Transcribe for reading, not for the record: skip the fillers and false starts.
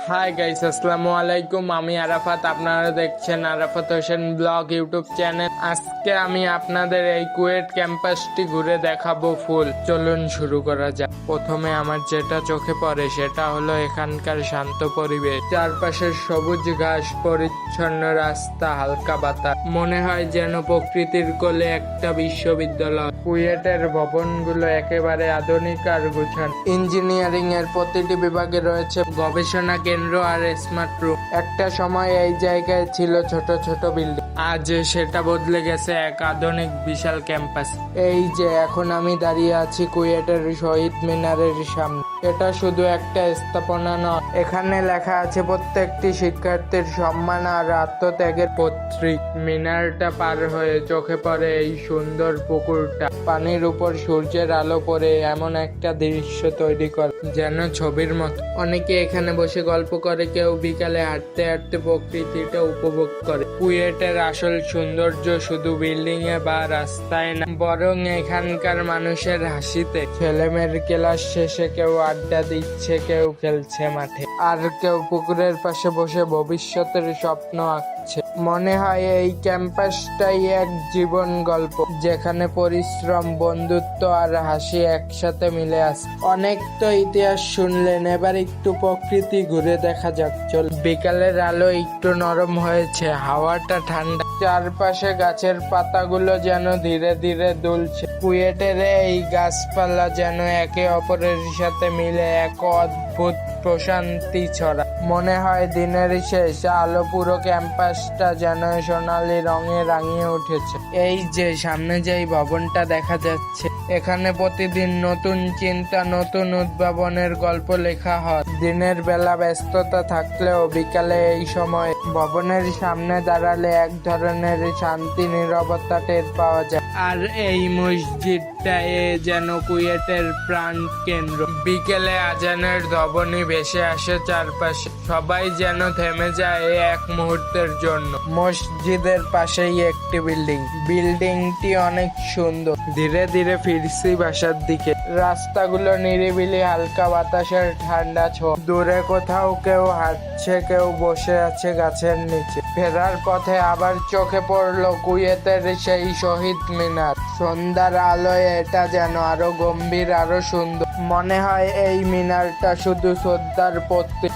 Hi guys, আসসালামু আলাইকুম। আমি আরাফাত, আপনারা দেখছেন Arafat Hossain blog YouTube channel. আজকে আমি আপনাদের এই কুয়েট ক্যাম্পাসটি ঘুরে দেখাবো ফুল। চলুন শুরু করা যাক। প্রথমে আমার যেটা চোখে পড়ে সেটা হলো এখানকার শান্ত পরিবেশ, চারপাশের সবুজ ঘাস, পরিচ্ছন্ন রাস্তা, হালকা বাতাস। মনে হয় যেন প্রকৃতির কোলে একটা বিশ্ববিদ্যালয়। কুয়েটের ভবনগুলো একেবারে আধুনিক আর গুছানো। ইঞ্জিনিয়ারিং এর প্রতিটি বিভাগে রয়েছে গবেষণা কেন্দ্র আর স্মার্ট রুম। একটা সময় এই জায়গায় ছিল ছোট ছোট বিল্ডিং, আজ সেটা বদলে গেছে এক আধুনিক বিশাল ক্যাম্পাস। এই যে এখন আমি দাঁড়িয়ে আছি কুয়েটের শহীদ মিনারের সামনে। এটা শুধু একটা স্থাপনা নয়, এখানে লেখা আছে প্রত্যেকটি শিক্ষার্থীর সম্মান আর আত্মত্যাগের প্রতীক। মিনারটা পার হয়ে চোখে পড়ে এই সুন্দর পুকুরটা। পানির উপর সূর্যের আলো পড়ে এমন একটা দৃশ্য তৈরি করে যেন ছবির মতো। অনেকে এখানে বসে গল্প করে, কেউ বিকালে হাঁটতে হাঁটতে প্রকৃতিটা উপভোগ করে। কুয়েটের আসল সৌন্দর্য শুধু বিল্ডিং এ বা রাস্তায় না, বরং এখানকার মানুষের হাসিতে। ছেলেমেয়ের ক্লাস শেষে কেউ আড্ডা দিচ্ছে, কেউ খেলছে মাঠে, আর কেউ পুকুরের পাশে বসে ভবিষ্যতের স্বপ্ন আঁকছে। মনে হয় এই ক্যাম্পাসটাই এক জীবন গল্প, যেখানে পরিশ্রম, বন্ধুত্ব আর হাসি একসাথে মিলে আছে। অনেক তো ইতিহাস শুনলেন, এবার একটু প্রকৃতি ঘুরে দেখা যাক। চল। বিকালের আলো একটু নরম হয়েছে, হাওয়াটা ঠান্ডা, চারপাশে গাছের পাতাগুলো যেন ধীরে ধীরে দুলছে। কুয়েটের এই গাছপালা যেন একে অপরের সাথে মিলে এক অদ্ভুত প্রশান্তি ছড়া। মনে হয় দিনের শেষ আলো পুরো ক্যাম্পাসটা যেন সোনালী রঙে রাঙিয়ে উঠেছে। এই যে সামনে যেই ভবনটা দেখা যাচ্ছে, এখানে প্রতিদিন নতুন চিন্তা, নতুন উদ্ভাবনের গল্প লেখা হয়। দিনের বেলা ব্যস্ততা থাকলেও বিকালে এই সময় ভবনের সামনে দাঁড়ালে এক ধরনের শান্তি, নীরবতা টের পাওয়া যায়। আর এই মসজিদটা যেন কুয়েটের প্রাণ কেন্দ্র। বিকেলে আজানের ধ্বনি ভেসে আসে চারপাশে, সবাই যেন থেমে যায় এক মুহূর্তের জন্য। মসজিদের পাশেই একটি বিল্ডিংটি অনেক সুন্দর। ধীরে ধীরে ফিরছি বাসার দিকে। রাস্তাগুলো নিরিবিলি, হালকা বাতাসের ঠান্ডা ছোঁয়া। দূরে কোথাও কেউ হাঁটছে, কেউ বসে আছে গাছের নিচে। ফেরার পথে আবার চোখে পড়লো কুয়েতের সেই শহীদ মিনার। সন্ধ্যার আলোয় এটা যেন আরো গম্ভীর, আরো সুন্দর। মনে হয় এই মিনারটা শুধু শ্রদ্ধার প্রতীক,